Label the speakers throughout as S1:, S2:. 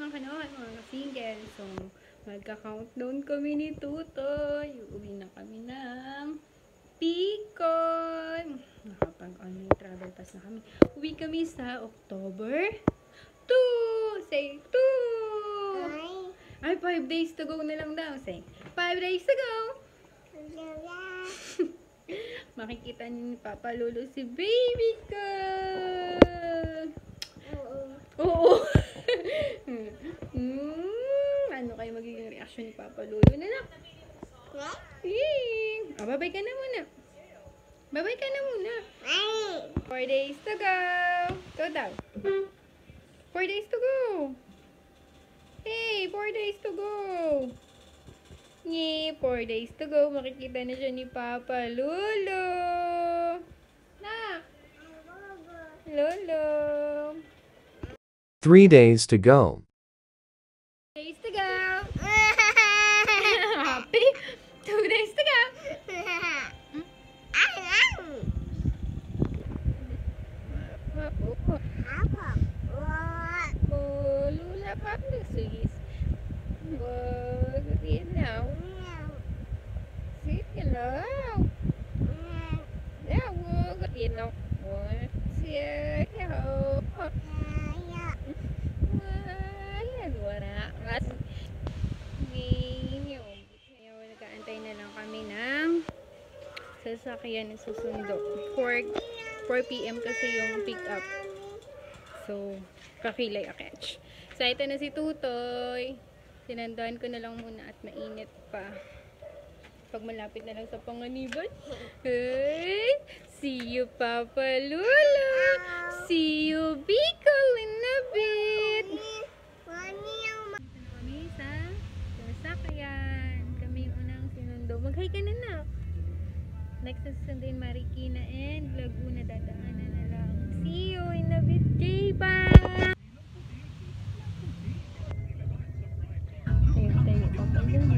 S1: mga kanon, mga single. So, magka-countdown kami ni Tutoy. Uuwi na kami ng Bicol. Nakapag-online travel pass na kami. Uwi kami sa October 2. Say 2. Ay, 5 days to go na lang daw. Say, 5 days to go. Makikita niyo ni Papa Lolo si baby ko. Oo. Ano kayo magiging reaction ni Papa Lolo na lang? Babay ka na muna. Babay ka na muna. 4 days to go. Go daw. 4 days to go. Hey, 4 days to go. Yay, 4 days to go. Makikita na siya ni Papa Lolo. Na. Lolo.
S2: 3 days to go.
S1: Days to go. Happy. 2 days to go. Lula pa sis. Sige now. Sige now. Yeah, wag you know. Sige ho. Nag-aantay na lang kami ng sasakyan na susundo. 4 PM kasi yung pick up. So, kakilay aketch. So, ito na si Tutoy. Sinandahan ko na lang muna at mainit pa. Pag malapit na lang sa panganiban. Hey! See you, Papa Lolo! See you, Bicol in a bit! Kami sa sasakyan. Kami yung unang sinundo. Mag-hi ka na na. Next na susunduin Marikina and Laguna. Dadaanan na lang. See you in a bit, J-Bang! Tayo, Papa Lolo.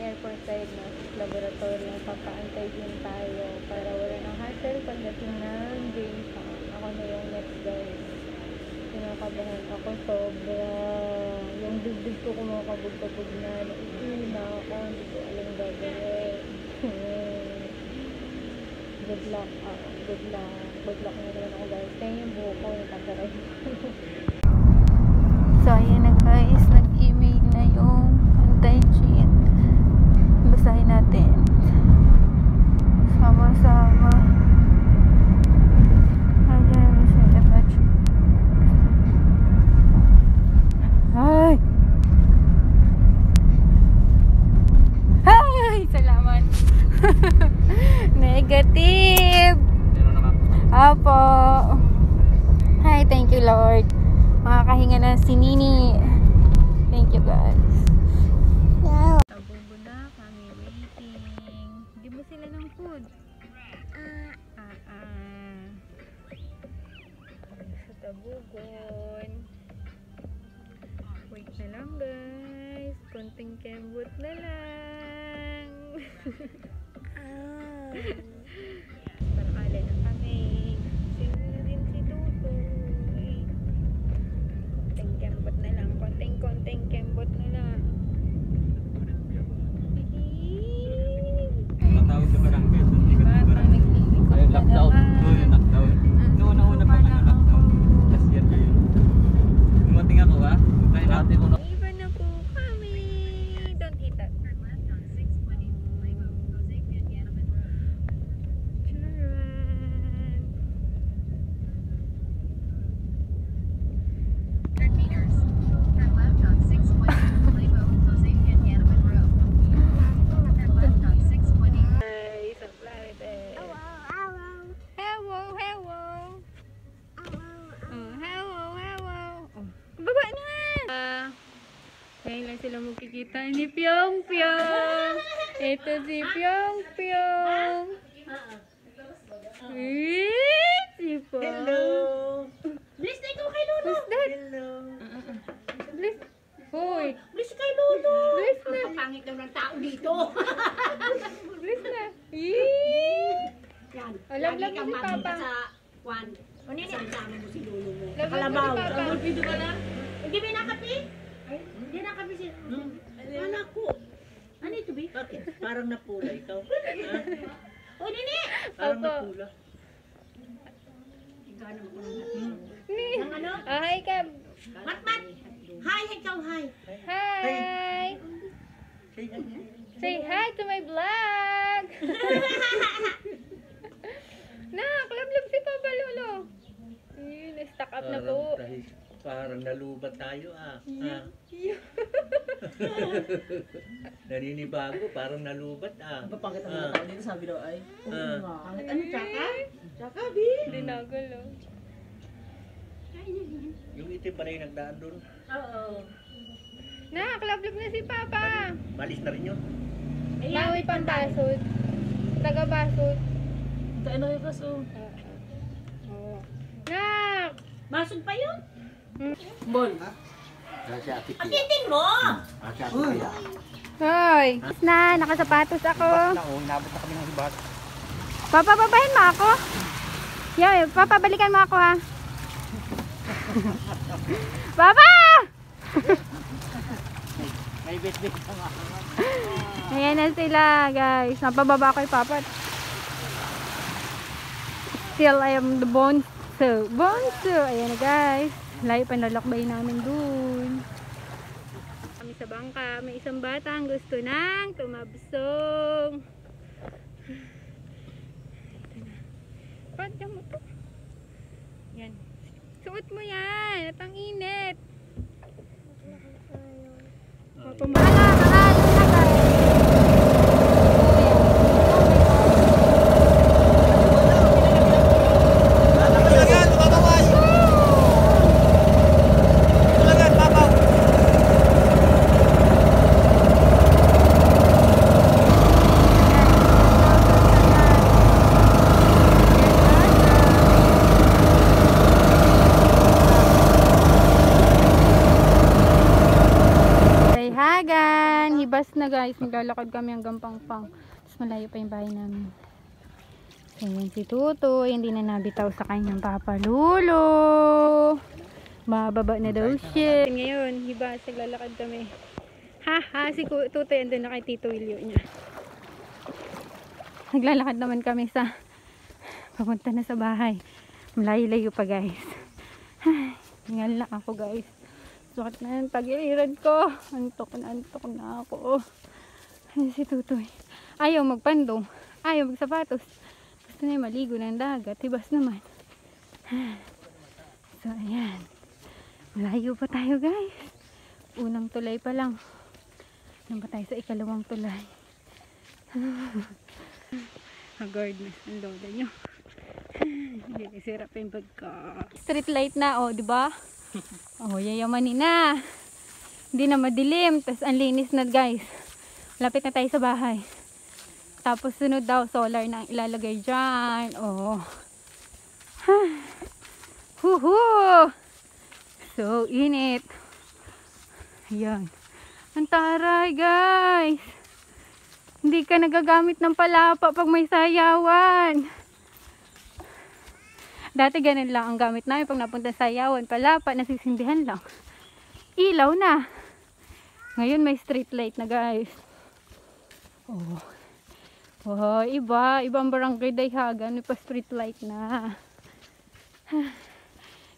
S1: Airport diagnosis laboratory ang papaantay din tayo para wala ng hassle pagdating ng data. Ako na yung next guys. Kinakabahan ako sobra. Yung dibdib ko kumakabog-kabog na. Naiiwi na ako. Hindi ko alam gagawin. Good luck. Good luck. Good luck na naman ako guys. Kaya yung buho ko natasaray. So ayan na guys. Nag-email na yung anti-cheat. Basahin natin. Sama-sama. Ay! Ay! Salamat. Negative. Apo. Hi, thank you Lord. Makakahinga na si Nini. Thank you guys. Sila ng food. Sa Tabugon. Wait na lang guys. Konting kembot na lang. Parakala na kami. Sino na din si Tutoy. Konting kembot na lang. Konting kembot na lang.
S3: Lockdown. Lockdown. Noon pa na lockdown. Last year pa yun. Dumating ako Dahil natin ko
S1: Iba na po kami. Don't eat that. Ngayon lang sila magkikita ni Pyong Pyong. Ito si Pyong Pyong. Si Pyong.
S4: Hello. Bless na ikaw kay Lolo.
S1: Who's that?
S4: Hello.
S1: Bless. Hoy.
S4: Bless kay Lolo.
S1: Bless na.
S4: Ang pangit daw ng tao dito.
S1: Bless na. Love
S4: Lagi
S1: mo
S4: kang
S1: si
S4: makita
S1: Papa.
S4: sa kwan. O nini, kasama mo si lolo mo.
S1: Love mo
S4: Kalabaw.
S1: si Papa.
S4: Video ka na? Hindi ba nakapi? Hindi nakapi siya. Anak ko. Ano ito, Bi?
S2: Bakit? Parang napula ikaw.
S4: O nini!
S2: Parang
S1: Opo.
S2: napula.
S4: Ikaw naman ko ng natin.
S1: Ni.
S4: Ang ano?
S1: Hi, Kab.
S4: Mat! Hi, ikaw, hi.
S1: Hi.
S2: Say hi.
S1: Say hi to my vlog. Nak, love si Papa Lolo. Ayun, na-stuck up na po.
S2: Parang nalubat tayo ah. Naninibago, parang nalubat ah.
S5: Mapangit ang mga tao dito, sabi daw ay.
S4: Pangit ano, tsaka? Tsaka, Bi.
S1: Dinagulo.
S2: Yung itim pa rin nagdaan doon.
S4: Oo.
S1: Nak, love na si Papa.
S2: Malis na rin yun.
S1: Maui pang basod. Taga basod.
S5: Tayo na yung kaso.
S1: Nak!
S4: Masod pa yun?
S5: Bon.
S2: Kasi ati Pia.
S4: Akitin mo!
S2: Kasi ati Pia.
S1: Hoy! Na, nakasapatos ako.
S2: Nabot na kami ng hibat.
S1: Papa, babahin mo ako? Yeah, Papa, balikan mo ako ha. Papa!
S2: May bet-bet ka nga.
S1: Ayan na sila, guys. Napababa kay Papa. Still, I am the bonso. Bonso! Ayan na, guys. Layo pa nalakbay namin dun. Kami sa bangka. May isang batang gusto nang tumabsong. Pwede mo to. Yan. Suot mo yan. At ang init. Hibas na guys, maglalakad kami hanggang Pangpang. Tapos malayo pa yung bahay namin. So yan si Tuto, hindi na nabitaw sa kanyang Papa Lolo. Mababa na daw siya. Ngayon, hibas, naglalakad kami. Haha, si Tuto yan doon na kay Tito Wilio niya. Naglalakad naman kami sa papunta na sa bahay. Malayo-layo pa guys. Hingal na ako guys. Sukat na yung tagiliran ko. Antok na ako. Ay, si Tutoy. Ayaw magpandong. Ayaw magsapatos. Gusto na yung maligo ng dagat. Hibas naman. So, ayan. Malayo pa tayo guys. Unang tulay pa lang. Nang pa tayo sa ikalawang tulay. Hagard na ang lola nyo. Hindi nasira pa yung bag ko. Street light na, oh, diba? Oh, yayamanin na. Hindi na madilim. Tapos ang linis na guys. Lapit na tayo sa bahay. Tapos sunod daw solar na ilalagay dyan. Oh. Huhu. So init. Ayan. Ang taray guys. Hindi ka nagagamit ng palapa pag may sayawan. Dati ganun lang ang gamit namin pag napunta sa sayawan. Palapa, nasisindihan lang. Ilaw na. Ngayon may street light na guys. Oh. Oh, iba. Ibang barangay Dayhagan. May pa street light na.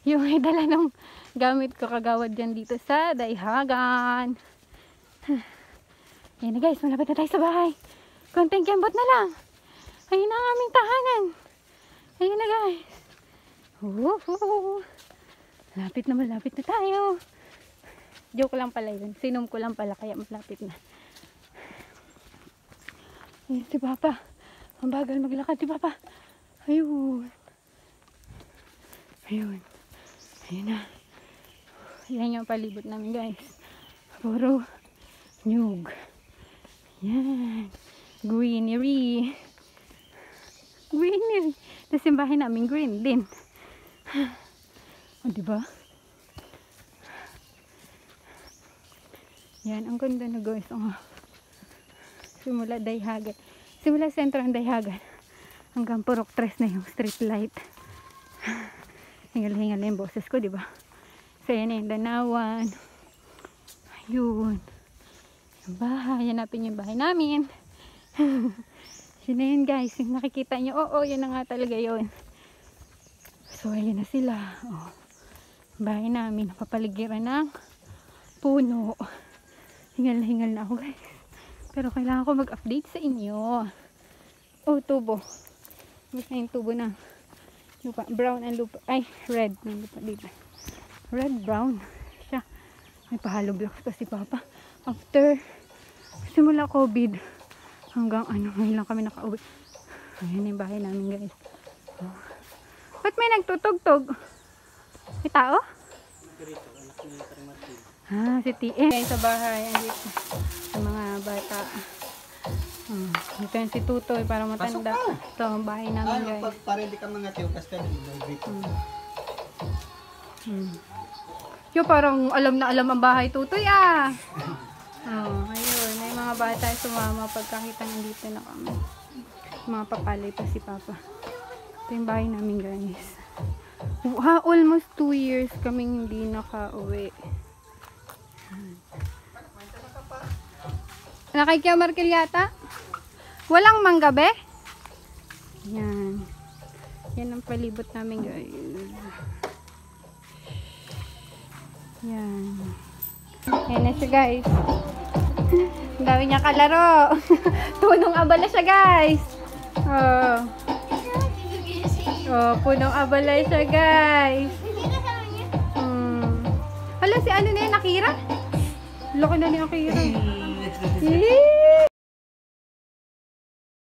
S1: Yung idala ng gamit ko kagawad dyan dito sa Dayhagan. Yan na guys. Malapit na tayo sa bahay. Konting kembot na lang. Ayun na ang aming tahanan. Ayun na guys. Malapit na tayo. Joke lang pala yun. Sinom ko lang pala kaya malapit na. Ayun si Papa. Ang bagal maglakad si Papa. Ayun. Ayun na. Yan yung palibot namin guys. Puro nyug. Yan. Greenery. Tapos yung bahay namin green din. O, diba? Yan, ang ganda na guys. Oh. Simula Dayhagan. Simula sentro ng Dayhagan. Hanggang purok tres na yung street light. Hingal-hingal na yung boses ko, di ba? So, yan na yung danawan. Ayun. Yung bahay. Hanapin yung bahay namin. Yun na yun, guys. Yung nakikita nyo. Oo, yun na nga talaga yun. So, ayun na sila. Oh. Bahay namin. Napapaligiran ng puno. Hingal na hingal na ako, guys. Pero kailangan ko mag-update sa inyo. Oh, tubo. Basta yung tubo ng lupa. Brown ang lupa. Ay, red ng lupa dito. Red, brown. Siya. May pahalo blocks pa si Papa. After simula COVID hanggang ngayon lang kami nakauwi. Ayan yung bahay namin, guys. Oh. Ba't may nagtutugtog? May tao? Si TM. Sa bahay. Andito. Sa mga bata. Ito yung si Tutoy para matanda. Ito ang bahay namin, guys.
S2: Para hindi ka mga tiyukas ka dito.
S1: Yo, parang alam na alam ang bahay, Tutoy, ah. Ayun. May mga bata sumama pagkakita nandito na kami. Mga papalay pa si Papa. Ito yung bahay namin, guys. Almost 2 years kaming hindi nakauwi. Nakikya Markel yata? Walang manggabe? Yan. Yan ang palibot namin, guys. Yan. Yan na siya, guys. Ang dami niya kalaro. Punong abala siya, guys. Punong abala siya, guys. Hala, si ano na yun, Akira? Laki na ni Akira.